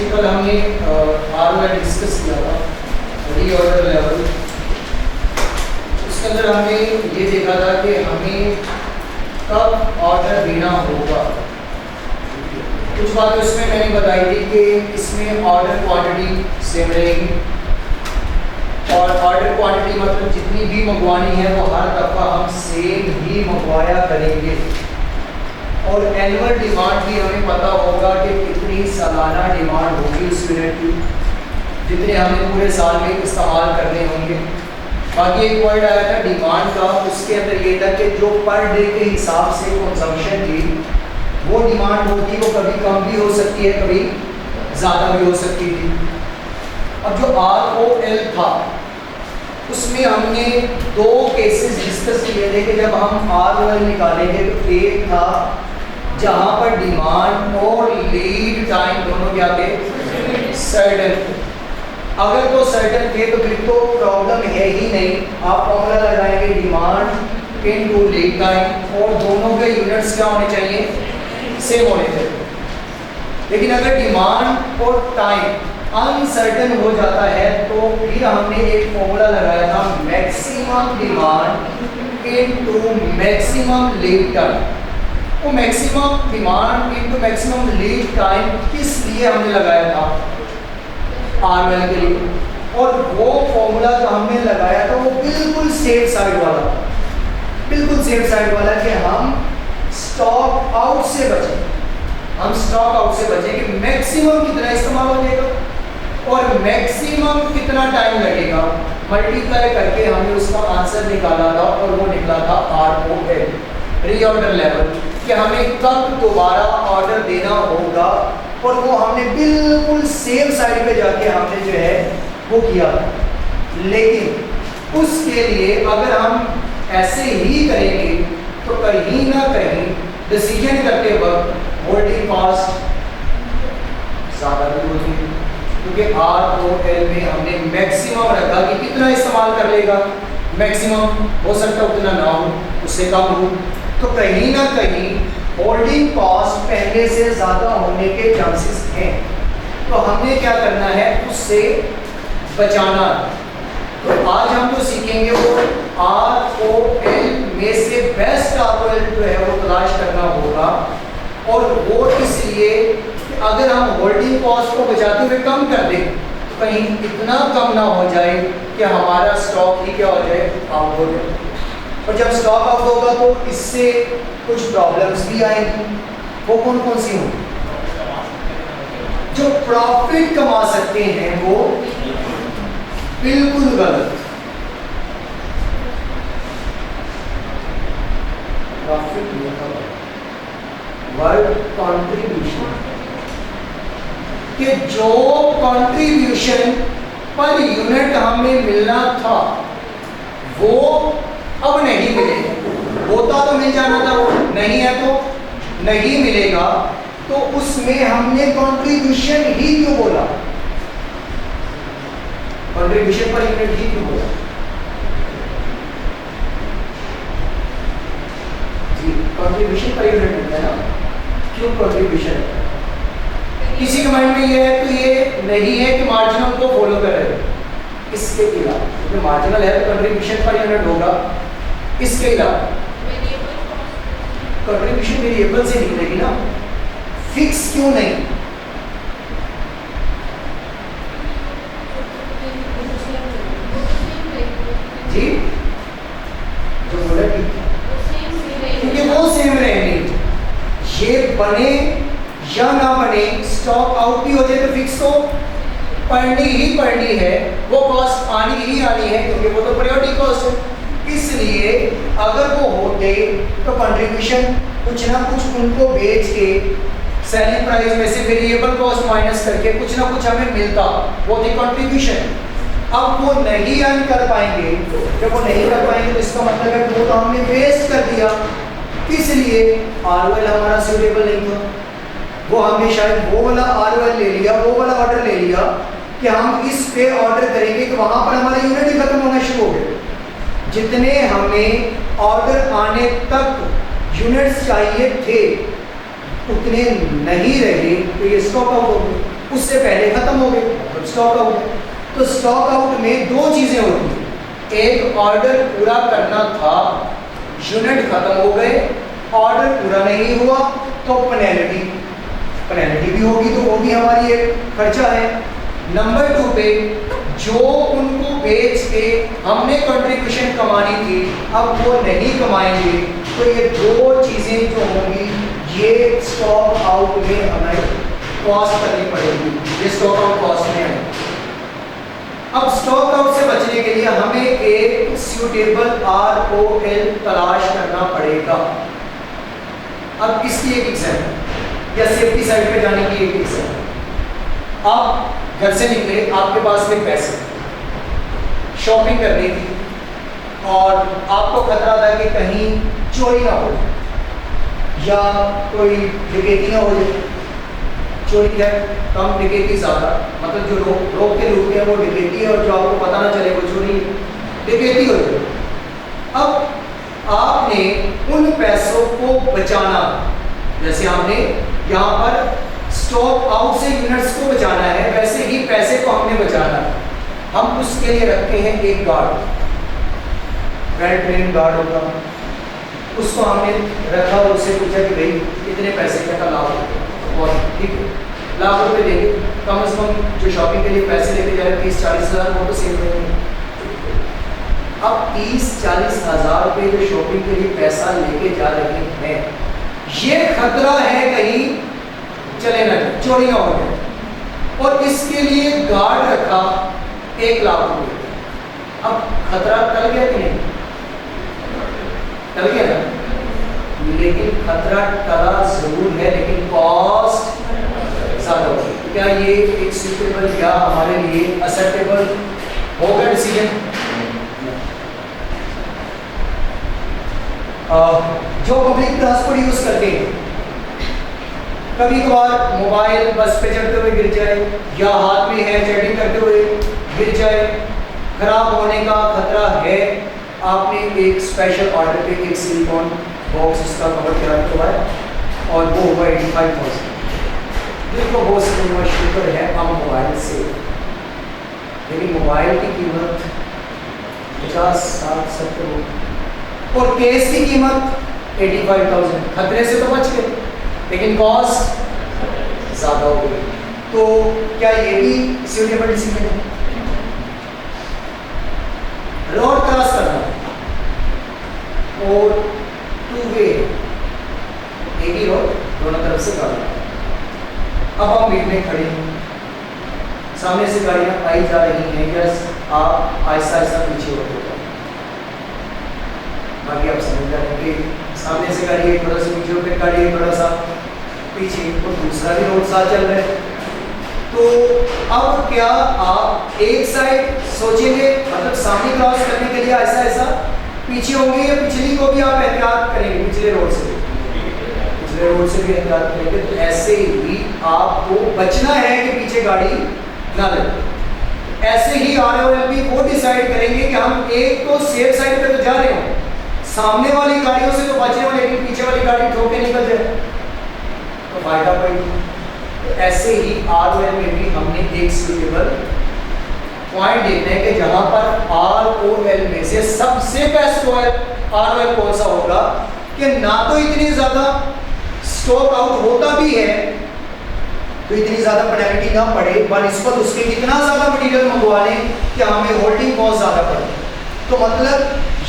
Actually कल हमने are में डिस्कस किया था रीऑर्डर लेवल। उसके अंदर हमने ये देखा था कि हमें कब ऑर्डर देना होगा। कुछ बातें उसमें मैंने बताई थी कि इसमें ऑर्डर क्वांटिटी सेम रहेगी और ऑर्डर क्वांटिटी मतलब जितनी भी मंगवानी है वो हर दफ़ा हम सेम ही मंगवाया करेंगे। और एनुअल डिमांड भी हमें पता होगा कि कितनी सालाना डिमांड होगी उस यूनिट की, जितने हमें पूरे साल में इस्तेमाल करने होंगे। बाकी एक पॉइंट आया था डिमांड का, उसके अंदर ये था कि जो पर डे के हिसाब से कंजम्पशन थी वो डिमांड होती, वो कभी कम भी हो सकती है, कभी ज़्यादा भी हो सकती थी। अब जो ROL था उसमें हमने दो केसेस डिस्कस किए थे कि जब हम ROL निकालेंगे तो एक था जहाँ पर डिमांड और लीड टाइम दोनों क्या थे, सर्टेन। अगर तो सर्टेन थे तो फिर तो प्रॉब्लम है ही नहीं, आप फॉर्मूला लगाएंगे डिमांड इनटू लीड टाइम और दोनों के यूनिट्स क्या होने चाहिए, सेम होने चाहिए। लेकिन अगर डिमांड और टाइम अनसर्टेन हो जाता है तो फिर हमने एक फॉर्मूला लगाया था maximum demand into maximum lead time. वो maximum demand into maximum lead time किस लिए हमने लगाया था, ROL के लिए। और वो फॉर्मूला जो हमने लगाया था वो बिल्कुल सेफ साइड वाला, बिल्कुल सेफ साइड वाला कि हम स्टॉक आउट से बचें। हम स्टॉक आउट से बचें कि मैक्सिमम कितना इस्तेमाल हो जाएगा और मैक्सिमम कितना टाइम लगेगा, मल्टीप्लाई करके हमने उसका आंसर निकाला था और वो निकला था ROL, रीऑर्डर लेवल, कि हमें कब दोबारा ऑर्डर देना होगा। और वो हमने बिल्कुल सेम साइड पे जाके हमने जो है वो किया। लेकिन उसके लिए अगर हम ऐसे ही करेंगे तो कहीं ना कहीं डिसीजन करते वक्त होल्डिंग कॉस्ट ज़्यादा भी होती है, क्योंकि ROL में हमने मैक्सिमम रखा कि कितना इस्तेमाल कर लेगा, मैक्सिमम हो सकता उतना ना हो, उससे कम हो, तो कहीं ना कहीं होल्डिंग कॉस्ट पहले से ज़्यादा होने के चांसेस हैं। तो हमने क्या करना है, उससे बचाना। तो आज हम जो सीखेंगे वो ROL में से बेस्ट ROL जो है वो तलाश करना होगा। और वो इसलिए कि अगर हम होल्डिंग कॉस्ट को बचाते हुए कम कर दें तो कहीं इतना कम ना हो जाए कि हमारा स्टॉक ही क्या हो जाए, आउट हो जाए। और जब स्टॉक आउट होगा तो इससे कुछ प्रॉब्लम्स भी आएंगी। वो कौन कौन सी होंगी? जो प्रॉफिट कमा सकते हैं वो बिल्कुल गलत। प्रॉफिट वर्ड कंट्रीब्यूशन, कि जो कंट्रीब्यूशन पर यूनिट हमें मिलना था वो अब नहीं मिलेगा। होता तो मिल जाना था, वो नहीं है तो नहीं मिलेगा। तो उसमें हमने कंट्रीब्यूशन ही क्यों बोला, कंट्रीब्यूशन पर यूनिट ही क्यों बोला जी? कंट्रीब्यूशन पर यूनिट मिलता है ना, क्यों कंट्रीब्यूशन? किसी के माइंड में ये है तो ये नहीं है कि मार्जिनल को फॉलो कर रहे हैं। इसके अलावा जो मार्जिनल है तो कंट्रीब्यूशन पर यूनिट होगा। इसके अलावा कंट्रीब्यूशन वेरिएबल से निकलेगी ना, फिक्स क्यों नहीं? जी जो बोला क्योंकि वो सेम रहेंगे, ये बने या ना बने, स्टॉक आउट भी हो जाए तो फिक्स तो पढ़नी ही पढ़नी है, वो कॉस्ट आनी ही आनी है, क्योंकि वो तो पीरियोडिक कॉस्ट है। इसलिए अगर वो होते तो कंट्रीब्यूशन कुछ ना कुछ उनको बेच के सेलिंग प्राइस में से वेरिएबल कॉस्ट माइनस करके कुछ ना कुछ हमें मिलता, वो थी कंट्रीब्यूशन। अब वो नहीं अर्न कर पाएंगे, जब वो नहीं कर पाएंगे तो इसका मतलब है वो तो हमने वेस्ट कर दिया। इसलिए ROL हमारा सूटेबल नहीं था। वो हमने शायद वो वाला ROL ले लिया, वो वाला ऑर्डर ले लिया कि हम इस पे ऑर्डर करेंगे कि वहां पर हमारा यूनिट ही खत्म होना शुरू हो गया। जितने हमें ऑर्डर आने तक यूनिट्स चाहिए थे उतने नहीं रहे तो ये स्टॉक आउट हो गए, उससे पहले खत्म हो गए मतलब स्टॉक आउट। तो स्टॉक आउट में दो चीजें होती हैं, एक ऑर्डर पूरा करना था, यूनिट खत्म हो गए, ऑर्डर पूरा नहीं हुआ तो पेनल्टी भी होगी, तो वो भी हमारी एक खर्चा है। नंबर 2 पे जो उनको बेच के हमने कंट्रीब्यूशन कमानी थी अब वो नहीं कमाएंगे, तो ये दो चीजें जो होंगी ये स्टॉक आउट में हमें कॉस्ट करनी पड़ेगी, ये स्टॉक आउट कॉस्ट में है। अब स्टॉक आउट से बचने के लिए हमें एक सूटेबल ROL तलाश करना पड़ेगा। अब इसकी एक एग्जाम्पल या सेफ्टी साइड पे जाने की एक एग्जाम्पल, आप घर से निकले, आपके पास में पैसे, शॉपिंग करनी थी और आपको खतरा था कि कहीं चोरी ना हो या कोई डकैती ना हो जाए। चोरी है कम, डकैती ज़्यादा, मतलब जो रोक के लूटते हैं वो डकैती है और जो आपको पता ना चले वो चोरी डकैती हो जाए। अब आपने उन पैसों को बचाना, जैसे हमने यहाँ पर स्टॉक आउट से यूनिट्स को बचाना है, वैसे ही पैसे को हमने बचाना है। हम उसके लिए रखते हैं एक गार्ड, वेल ट्रेन गार्ड होगा, उसको हमने रखा और उससे पूछा कि भाई कितने पैसे का लाभ होगा, और ठीक है ₹1,00,000 देंगे, कम से कम जो शॉपिंग के लिए पैसे लेके जा रहे हैं 30-40 हज़ार वो तो सेव करेंगे। अब 30-40 हज़ार रुपये जो शॉपिंग के लिए पैसा लेके जा रहे हैं, ये खतरा है कहीं चले ना, चोरी ना हो जाए, और इसके लिए गार्ड रखा ₹1,00,000। अब खतरा टल गया कि नहीं? टल गया ना, लेकिन खतरा टला जरूर है, लेकिन कॉस्ट ज्यादा होगी। क्या ये एक सूटेबल या हमारे लिए एक्सेप्टेबल होगा डिसीजन? जो पब्लिक ट्रांसपोर्ट यूज करते हैं, कभी कभार मोबाइल बस पे चढ़ते हुए गिर जाए या हाथ में है चैटिंग करते हुए गिर जाए, खराब होने का खतरा है। आपने एक स्पेशल ऑर्डर पे एक सिलिकॉन बॉक्स इसका कवर करा हुआ है और वो हुआ 85,000। देखो वो शुक्र है हम मोबाइल से, लेकिन मोबाइल की कीमत 50-60-70 और केस की कीमत 85,000। खतरे से तो बच गए, लेकिन कॉस्ट ज़्यादा हो गई। तो क्या ये भी सूटेबल डिसीजन है? रोड क्रॉस करना और 2 वे, एक ही रोड दोनों तरफ से करना। अब हम बीच में खड़े हैं, सामने से गाड़ियाँ आई जा रही हैं, यस आप आहिस्ता आहिस्ता पीछे होते हो, बाकी आप समझ जाएंगे सामने से गाड़ी थोड़ा सा पीछे होकर गाड़ी थोड़ा सा पीछे और दूसरा भी रोड साथ चल रहा है। तो अब क्या आप एक साइड सोचेंगे, मतलब सामने क्रॉस करने के लिए ऐसा ऐसा पीछे होंगे, या पिछली को भी आप एहतियात करेंगे, पिछले रोड से भी एहतियात करेंगे? तो ऐसे ही आपको बचना है कि पीछे गाड़ी ना लगे। ऐसे ही ROLP वो डिसाइड करेंगे कि हम एक तो सेफ साइड पे तो जा रहे हो, सामने वाली गाड़ियों से तो बचने वाले, लेकिन पीछे वाली गाड़ी ठोके निकल जाए तो फायदा कोई नहीं। तो ऐसे ही ROL में भी हमने एक सूटेबल पॉइंट देखना है कि जहां पर ROL में से सबसे बेस्ट ROL कौन सा होगा कि ना तो इतनी ज्यादा स्टॉक आउट होता भी है तो इतनी ज्यादा पेनल्टी ना पड़े, बनिस्बत उसके कितना ज्यादा मटेरियल मंगवा लें कि हमें होल्डिंग कॉस्ट ज्यादा पड़े। तो मतलब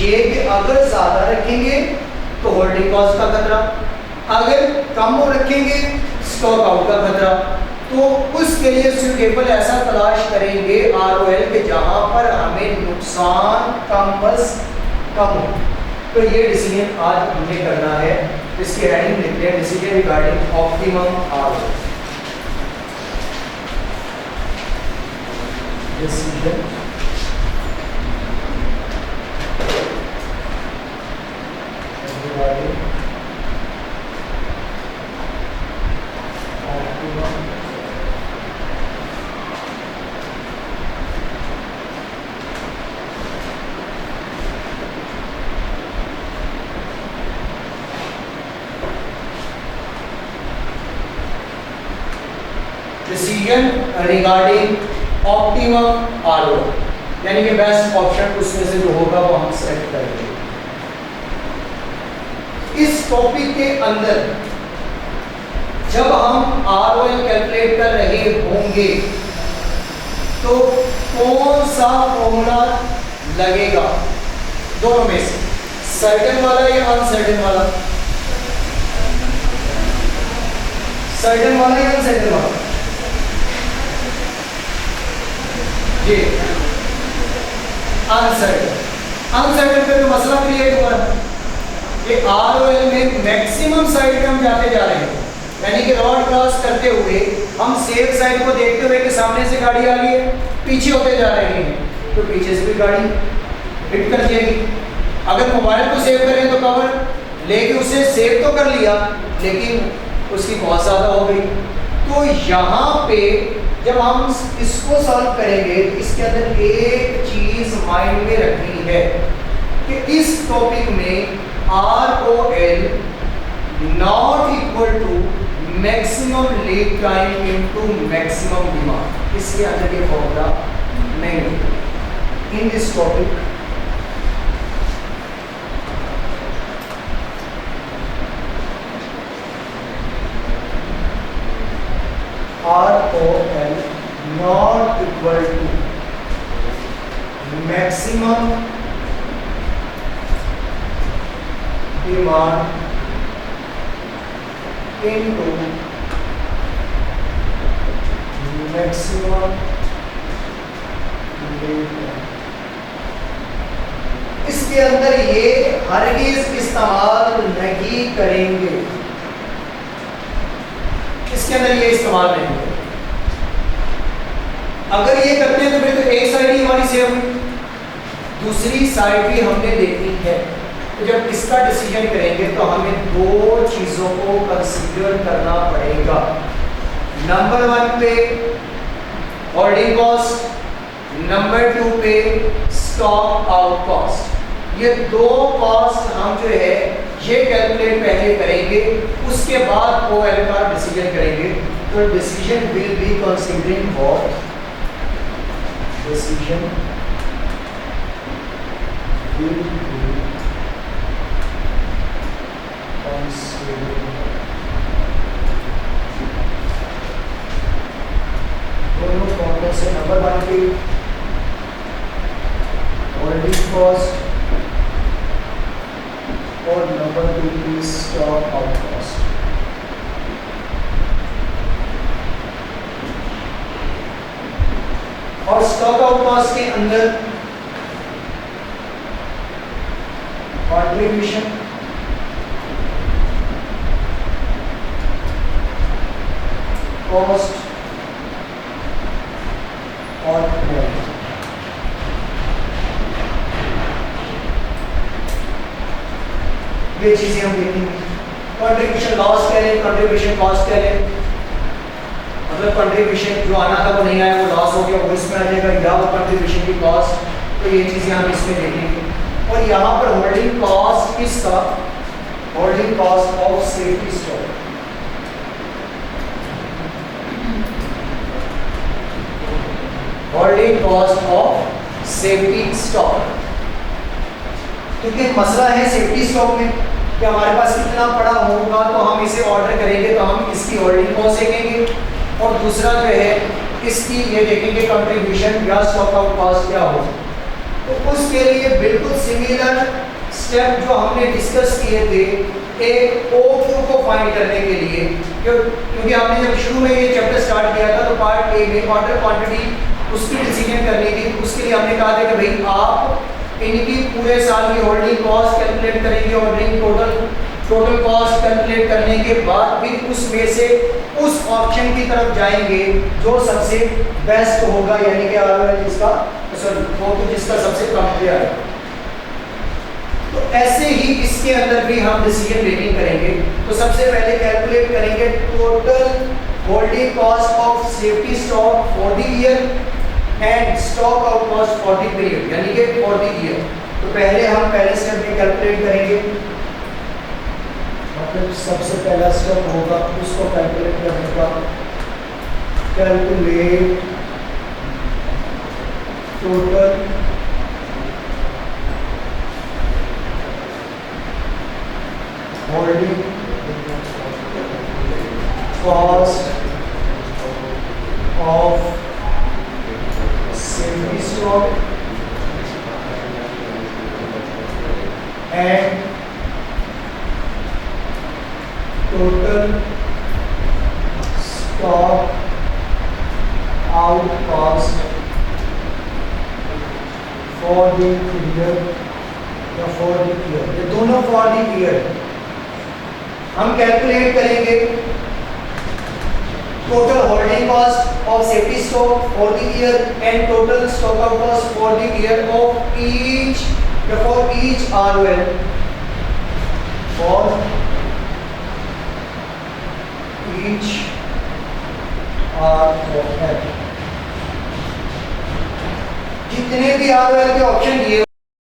ये कि अगर ज्यादा रखेंगे तो होल्डिंग कॉस्ट का खतरा, अगर कम रखेंगे स्टॉक आउट का खतरा। तो उसके लिए सूटेबल ऐसा तलाश करेंगे ROL के जहां पर हमें नुकसान कम हो। तो ये डिसीजन आज हमें करना है, इसकी हेडिंग लिखते हैं decision regarding optimum ROL। Decision regarding optimum decision regarding optimum RO, यानी कि बेस्ट ऑप्शन उसमें से जो होगा वो हम सेलेक्ट करेंगे। इस टॉपिक के अंदर जब हम आरओएल कैलकुलेट कर रहे होंगे तो कौन सा फॉर्मूला लगेगा दोनों में से, सर्टेन वाला या अनसर्टेन वाला? सर्टेन वाला या अनसर्टेन वाला? जी अनसर्टेन। अनसर्टेन पे तो मसला क्रिएट हुआ है कि आरओएल में मैक्सिमम साइड पे हम जाते जा रहे हैं, यानी कि रोड क्रॉस करते हुए हम सेफ साइड को देखते हुए कि सामने से गाड़ी आ रही है, पीछे होते जा रहे हैं तो पीछे से भी गाड़ी हिट कर जाएगी। अगर मोबाइल को सेव करें तो कवर लेके उसे सेव तो कर लिया लेकिन उसकी बहुत ज़्यादा हो गई। तो यहाँ पे जब हम इसको सॉल्व करेंगे तो इसके अंदर एक चीज़ माइंड में रखनी है कि इस टॉपिक में ROL not equal to maximum lead time into maximum demand, इसके अंदर ये फॉर्मूला नहीं। In this topic ROL not equal to maximum demand into maximum lead time। इसके अंदर ये हरगिज इस्तेमाल नहीं करेंगे, इसके अंदर ये इस्तेमाल नहीं होगा। अगर ये करते हैं तो फिर तो एक साइड ही हमारी सेव हुई, दूसरी साइड भी हमने देखनी है। तो जब इसका डिसीजन करेंगे तो हमें दो चीजों को कंसीडर करना पड़ेगा। नंबर 1 पे होल्डिंग कॉस्ट, नंबर 2 पे स्टॉक आउट कॉस्ट। ये दो कॉस्ट हम जो है ये कैलकुलेट पहले करेंगे, उसके बाद ओएल का डिसीजन करेंगे। तो decision will be considering what, decision will be considering दोनों कौन से, नंबर 1 की होल्डिंग कॉस्ट और नंबर 2 की स्टॉक आउट कॉस्ट। और स्टॉक आउट कॉस्ट के अंदर कॉन्ट्रीब्यूशन, कॉस्ट और क्रेडिट, ये चीजें हम देखेंगे। कंट्रीब्यूशन लॉस कह लें, कंट्रीब्यूशन कॉस्ट कह लें, मतलब कंट्रीब्यूशन जो आना था वो नहीं आया, वो लॉस हो गया, वो इसमें आ जाएगा, या वो कंट्रीब्यूशन की कॉस्ट। तो ये चीजें हम इसमें देखेंगे। और यहाँ पर होल्डिंग कॉस्ट किसका, holding cost of safety stock. Holding cost of safety stock, क्योंकि मसला है सेफ्टी स्टॉक में कि हमारे पास कितना पड़ा होगा तो हम इसे ऑर्डर करेंगे तो हम इसकी होल्डिंग कॉस्ट देखेंगे, और दूसरा जो है इसकी ये देखेंगे कंट्रीब्यूशन या स्टॉक आउट कॉस्ट क्या हो। तो उसके लिए बिल्कुल सिमिलर स्टेप जो हमने डिस्कस किए थे एक OQ को फाइंड करने के लिए, क्योंकि हमने जब शुरू में ये चैप्टर स्टार्ट किया था तो पार्ट ए में ऑर्डर क्वांटिटी उसकी डिसीजन करनी थी। उसके लिए हमने कहा था कि भाई आप इनकी पूरे साल की होल्डिंग कॉस्ट कैलकुलेट करेंगे, होल्डिंग टोटल कॉस्ट कैलकुलेट करने के बाद फिर उसमें से उस ऑप्शन की तरफ जाएंगे जो सबसे बेस्ट होगा, यानी कि इसका वो तो जिसका सबसे कम पे आए। तो ऐसे ही इसके अंदर भी हम डिसीजन मेकिंग करेंगे। तो सबसे पहले कैलकुलेट करेंगे total holding cost of safety stock for the year and stock out cost for the period, यानी कि फॉर द ईयर। तो पहले हम पहले स्टेप में कैलकुलेट करेंगे, मतलब सबसे पहला स्टेप होगा उसको कैलकुलेट करने का। calculate total holding cost of safety stock and total stock out cost for the period या for the year, ये दोनों for the year हम कैलकुलेट करेंगे total holding cost of safety stock for the year and total stock out cost for the year of each for each ROL for each ROL जितने भी ROL के option दिए